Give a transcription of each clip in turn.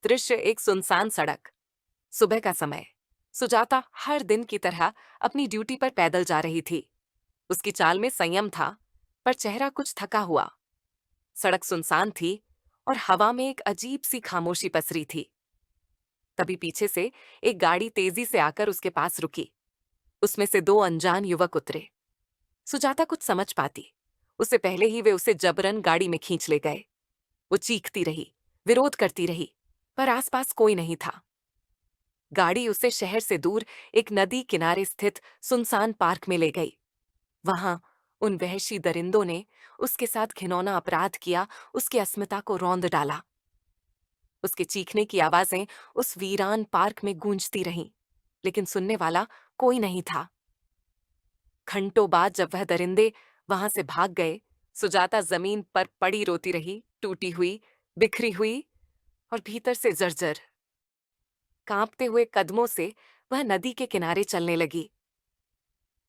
दृश्य एक सुनसान सड़क। सुबह का समय। सुजाता हर दिन की तरह अपनी ड्यूटी पर पैदल जा रही थी। उसकी चाल में संयम था, पर चेहरा कुछ थका हुआ। सड़क सुनसान थी और हवा में एक अजीब सी खामोशी पसरी थी। तभी पीछे से एक गाड़ी तेजी से आकर उसके पास रुकी। उसमें से दो अनजान युवक उतरे। सुजाता कुछ समझ पाती उससे पहले ही वे उसे जबरन गाड़ी में खींच ले गए। वो चीखती रही, विरोध करती रही, पर आसपास कोई नहीं था। गाड़ी उसे शहर से दूर एक नदी किनारे स्थित सुनसान पार्क में ले गई। वहां उन वहशी दरिंदों ने उसके साथ घिनौना अपराध किया, उसकी अस्मिता को रौंद डाला। उसके चीखने की आवाजें उस वीरान पार्क में गूंजती रहीं, लेकिन सुनने वाला कोई नहीं था। घंटों बाद जब वह दरिंदे वहां से भाग गए, सुजाता जमीन पर पड़ी रोती रही, टूटी हुई, बिखरी हुई और भीतर से जर्जर। कांपते हुए कदमों से वह नदी के किनारे चलने लगी।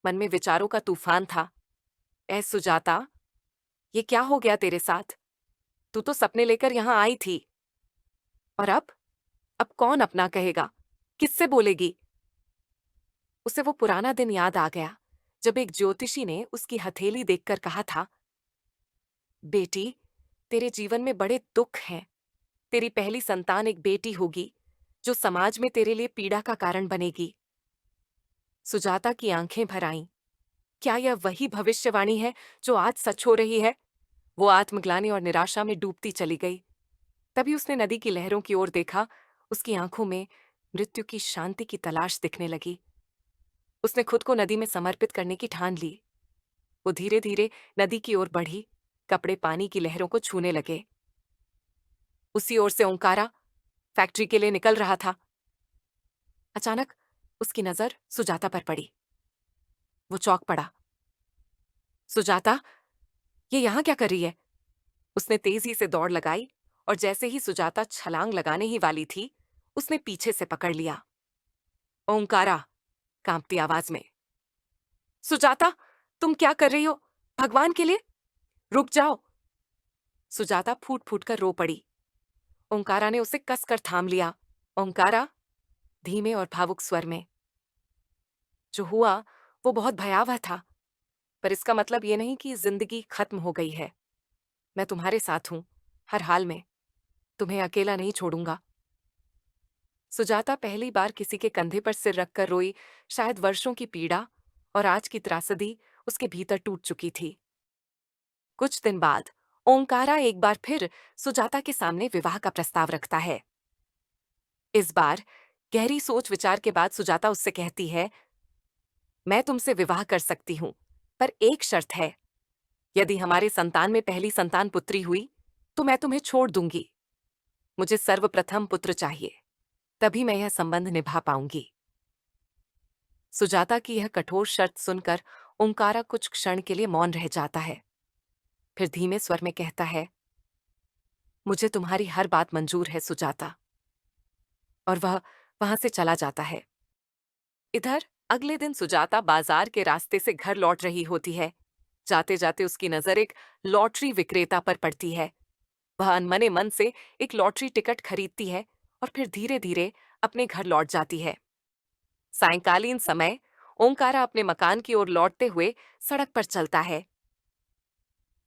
मन में विचारों का तूफान था। ऐ सुजाता, ये क्या हो गया तेरे साथ? तू तो सपने लेकर यहां आई थी। और अब कौन अपना कहेगा? किससे बोलेगी? उसे वो पुराना दिन याद आ गया जब एक ज्योतिषी ने उसकी हथेली देखकर कहा था, बेटी, तेरे जीवन में बड़े दुख हैं। तेरी पहली संतान एक बेटी होगी जो समाज में तेरे लिए पीड़ा का कारण बनेगी। सुजाता की आंखें भर आईं। क्या यह वही भविष्यवाणी है जो आज सच हो रही है? वो आत्मग्लानि और निराशा में डूबती चली गई। तभी उसने नदी की लहरों की ओर देखा। उसकी आंखों में मृत्यु की शांति की तलाश दिखने लगी। उसने खुद को नदी में समर्पित करने की ठान ली। वो धीरे धीरे नदी की ओर बढ़ी। कपड़े पानी की लहरों को छूने लगे। उसी ओर से ओंकारा फैक्ट्री के लिए निकल रहा था। अचानक उसकी नजर सुजाता पर पड़ी। वो चौंक पड़ा। सुजाता, ये यहां क्या कर रही है? उसने तेजी से दौड़ लगाई और जैसे ही सुजाता छलांग लगाने ही वाली थी, उसने पीछे से पकड़ लिया। ओंकारा कांपती आवाज में, सुजाता, तुम क्या कर रही हो? भगवान के लिए रुक जाओ। सुजाता फूट फूट कर रो पड़ी। ओंकारा ने उसे कसकर थाम लिया। ओंकारा, धीमे और भावुक स्वर में, जो हुआ वो बहुत भयावह था, पर इसका मतलब ये नहीं कि जिंदगी खत्म हो गई है। मैं तुम्हारे साथ हूं, हर हाल में। तुम्हें अकेला नहीं छोड़ूंगा। सुजाता पहली बार किसी के कंधे पर सिर रखकर रोई। शायद वर्षों की पीड़ा और आज की त्रासदी उसके भीतर टूट चुकी थी। कुछ दिन बाद ओंकारा एक बार फिर सुजाता के सामने विवाह का प्रस्ताव रखता है। इस बार गहरी सोच विचार के बाद सुजाता उससे कहती है, मैं तुमसे विवाह कर सकती हूं, पर एक शर्त है। यदि हमारे संतान में पहली संतान पुत्री हुई तो मैं तुम्हें छोड़ दूंगी। मुझे सर्वप्रथम पुत्र चाहिए, तभी मैं यह संबंध निभा पाऊंगी। सुजाता की यह कठोर शर्त सुनकर ओंकारा कुछ क्षण के लिए मौन रह जाता है। फिर धीमे स्वर में कहता है, मुझे तुम्हारी हर बात मंजूर है सुजाता। और वह वहां से चला जाता है। इधर अगले दिन सुजाता बाजार के रास्ते से घर लौट रही होती है। जाते जाते उसकी नजर एक लॉटरी विक्रेता पर पड़ती है। वह अनमने मन से एक लॉटरी टिकट खरीदती है और फिर धीरे धीरे अपने घर लौट जाती है। सायंकालीन समय ओंकारा अपने मकान की ओर लौटते हुए सड़क पर चलता है।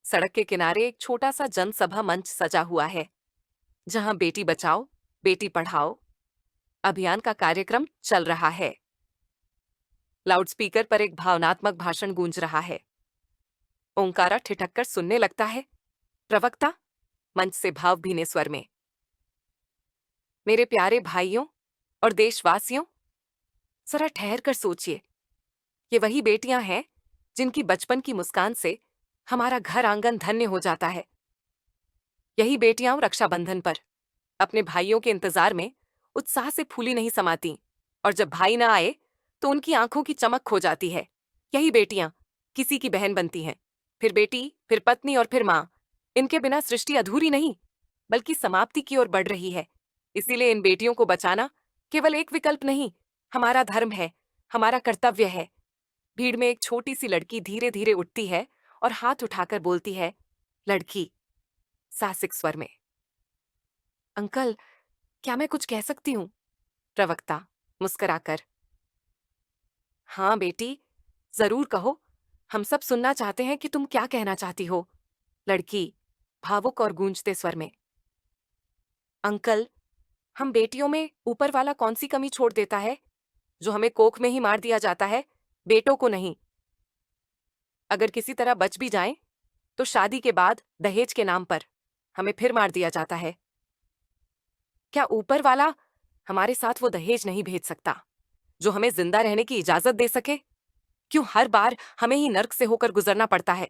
सड़क के किनारे एक छोटा सा जनसभा मंच सजा हुआ है, जहां बेटी बचाओ बेटी पढ़ाओ अभियान का कार्यक्रम चल रहा है। लाउडस्पीकर पर एक भावनात्मक भाषण गूंज रहा है। ओंकारा ठिठक कर सुनने लगता है। प्रवक्ता मंच से भाव भीने स्वर में, मेरे प्यारे भाइयों और देशवासियों, जरा ठहर कर सोचिए। ये वही बेटियां हैं जिनकी बचपन की मुस्कान से हमारा घर आंगन धन्य हो जाता है। यही बेटियां रक्षाबंधन पर अपने भाइयों के इंतजार में उत्साह से फूली नहीं समाती, और जब भाई ना आए तो उनकी आंखों की चमक खो जाती है। यही बेटियां किसी की बहन बनती हैं, फिर बेटी, फिर पत्नी और फिर मां। इनके बिना सृष्टि अधूरी नहीं, बल्कि समाप्ति की ओर बढ़ रही है। इसीलिए इन बेटियों को बचाना केवल एक विकल्प नहीं, हमारा धर्म है, हमारा कर्तव्य है। भीड़ में एक छोटी सी लड़की धीरे धीरे उठती है और हाथ उठाकर बोलती है, लड़की सासिक स्वर में, अंकल, क्या मैं कुछ कह सकती हूँ? प्रवक्ता मुस्कुराकर। हाँ बेटी, जरूर कहो। हम सब सुनना चाहते हैं कि तुम क्या कहना चाहती हो। लड़की भावुक और गूंजते स्वर में। अंकल, हम बेटियों में ऊपर वाला कौन सी कमी छोड़ देता है जो हमें कोख में ही मार दिया जाता है, बेटों को नहीं। अगर किसी तरह बच भी जाएं तो शादी के बाद दहेज के नाम पर हमें फिर मार दिया जाता है। क्या ऊपर वाला हमारे साथ वो दहेज नहीं भेज सकता जो हमें जिंदा रहने की इजाजत दे सके? क्यों हर बार हमें ही नर्क से होकर गुजरना पड़ता है?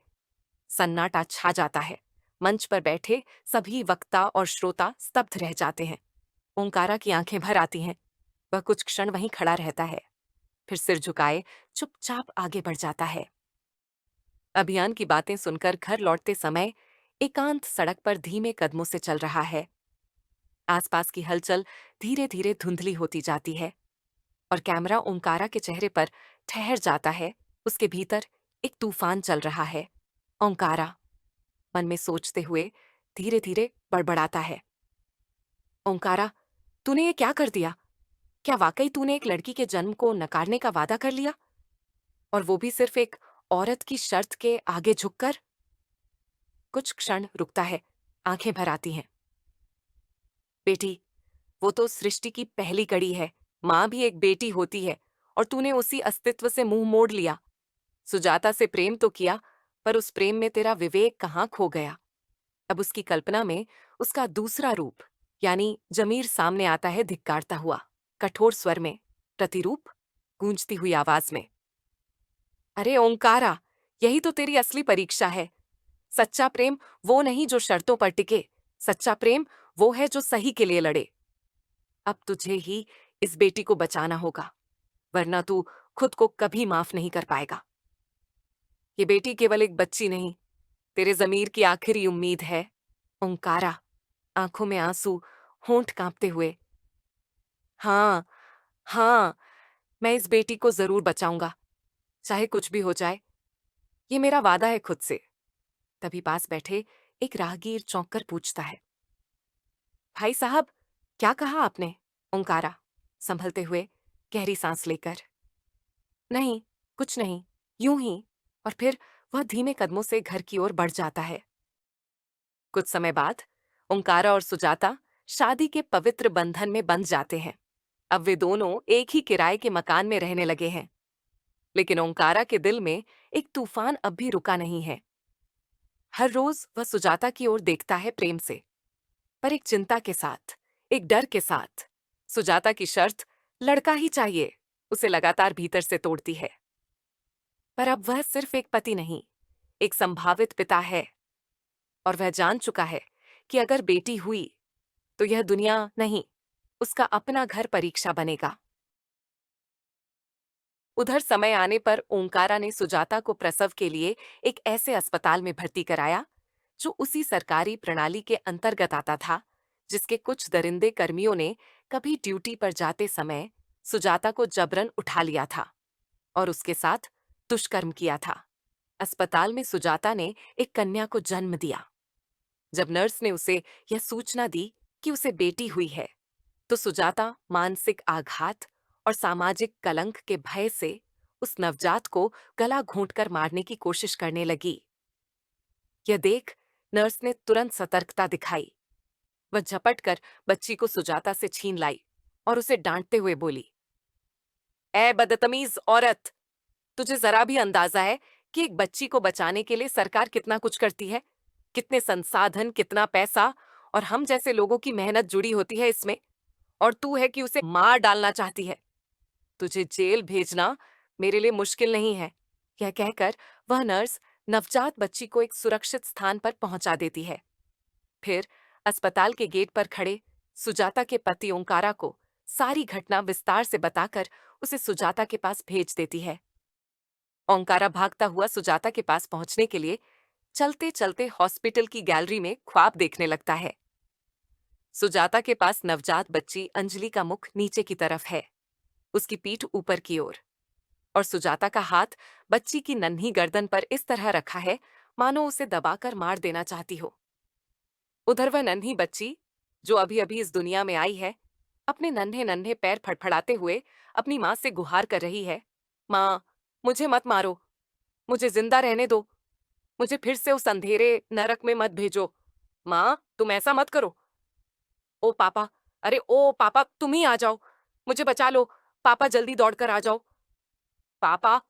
सन्नाटा छा जाता है। मंच पर बैठे सभी वक्ता और श्रोता स्तब्ध रह जाते हैं। ओंकारा की आंखें भर आती हैं। वह कुछ क्षण वहीं खड़ा रहता है, फिर सिर झुकाए चुपचाप आगे बढ़ जाता है। अभियान की बातें सुनकर घर लौटते समय एकांत सड़क पर धीमे कदमों से चल रहा है। आसपास की हलचल धीरे धीरे धुंधली होती जाती है और कैमरा ओंकारा के चेहरे पर ठहर जाता है। उसके भीतर एक तूफान चल रहा है। ओंकारा मन में सोचते हुए धीरे धीरे बड़बड़ाता है। ओंकारा, तूने ये क्या कर दिया? क्या वाकई तूने एक लड़की के जन्म को नकारने का वादा कर लिया? और वो भी सिर्फ एक औरत की शर्त के आगे झुककर? कुछ क्षण रुकता है, आंखें भर आती हैं। बेटी, वो तो सृष्टि की पहली कड़ी है। मां भी एक बेटी होती है और तूने उसी अस्तित्व से मुंह मोड़ लिया। सुजाता से प्रेम तो किया, पर उस प्रेम में तेरा विवेक कहाँ खो गया? अब उसकी कल्पना में उसका दूसरा रूप यानी जमीर सामने आता है, धिक्कारता हुआ, कठोर स्वर में, प्रतिरूप, गूंजती हुई आवाज में। अरे ओंकारा, यही तो तेरी असली परीक्षा है। सच्चा प्रेम वो नहीं जो शर्तों पर टिके। सच्चा प्रेम वो है जो सही के लिए लड़े। अब तुझे ही इस बेटी को बचाना होगा, वरना तू खुद को कभी माफ नहीं कर पाएगा। ये बेटी केवल एक बच्ची नहीं, तेरे जमीर की आखिरी उम्मीद है। ओंकारा, आंखों में आंसू, होंठ कांपते हुए। हाँ, हाँ, मैं इस बेटी को जरूर बचाऊंगा, चाहे कुछ भी हो जाए। ये मेरा वादा है खुद से। तभी पास बैठे एक राहगीर चौंक कर पूछता है, भाई साहब, क्या कहा आपने? ओंकारा संभलते हुए गहरी सांस लेकर, नहीं, कुछ नहीं, यूं ही। और फिर वह धीमे कदमों से घर की ओर बढ़ जाता है। कुछ समय बाद ओंकारा और सुजाता शादी के पवित्र बंधन में बंध जाते हैं। अब वे दोनों एक ही किराए के मकान में रहने लगे हैं। लेकिन ओंकारा के दिल में एक तूफान अब भी रुका नहीं है। हर रोज वह सुजाता की ओर देखता है प्रेम से, पर एक चिंता के साथ, एक डर के साथ। सुजाता की शर्त, लड़का ही चाहिए, उसे लगातार भीतर से तोड़ती है। पर अब वह सिर्फ एक पति नहीं, एक संभावित पिता है। और वह जान चुका है कि अगर बेटी हुई तो यह दुनिया नहीं, उसका अपना घर परीक्षा बनेगा। उधर समय आने पर ओंकारा ने सुजाता को प्रसव के लिए एक ऐसे अस्पताल में भर्ती कराया जो उसी सरकारी प्रणाली के अंतर्गत आता था जिसके कुछ दरिंदे कर्मियों ने कभी ड्यूटी पर जाते समय सुजाता को जबरन उठा लिया था और उसके साथ दुष्कर्म किया था। अस्पताल में सुजाता ने एक कन्या को जन्म दिया। जब नर्स ने उसे यह सूचना दी कि उसे बेटी हुई है, तो सुजाता मानसिक आघात और सामाजिक कलंक के भय से उस नवजात को गला घोंटकर मारने की कोशिश करने लगी। यह देख नर्स ने तुरंत सतर्कता दिखाई। वह झपट कर बच्ची को सुजाता से छीन लाई और उसे डांटते हुए बोली, ए बदतमीज औरत, तुझे जरा भी अंदाजा है कि एक बच्ची को बचाने के लिए सरकार कितना कुछ करती है? कितने संसाधन, कितना पैसा और हम जैसे लोगों की मेहनत जुड़ी होती है इसमें, और तू है कि उसे मार डालना चाहती है। तुझे जेल भेजना मेरे लिए मुश्किल नहीं है। यह कहकर वह नर्स नवजात बच्ची को एक सुरक्षित स्थान पर पहुंचा देती है। फिर अस्पताल के गेट पर खड़े सुजाता के पति ओंकारा को सारी घटना विस्तार से बताकर उसे सुजाता के पास भेज देती है। ओंकारा भागता हुआ सुजाता के पास पहुंचने के लिए चलते चलते हॉस्पिटल की गैलरी में ख्वाब देखने लगता है। सुजाता के पास नवजात बच्ची अंजलि का मुख नीचे की तरफ है, उसकी पीठ ऊपर की ओर, और सुजाता का हाथ बच्ची की नन्ही गर्दन पर इस तरह रखा है मानो उसे दबाकर मार देना चाहती हो। उधर वह नन्ही बच्ची, जो अभी अभी इस दुनिया में आई है, अपने नन्हे नन्हे पैर फड़फड़ाते हुए अपनी माँ से गुहार कर रही है। माँ, मुझे मत मारो, मुझे जिंदा रहने दो, मुझे फिर से उस अंधेरे नरक में मत भेजो। माँ, तुम ऐसा मत करो। ओ पापा, अरे ओ पापा, तुम ही आ जाओ, मुझे बचा लो। पापा जल्दी दौड़कर आ जाओ। पापा,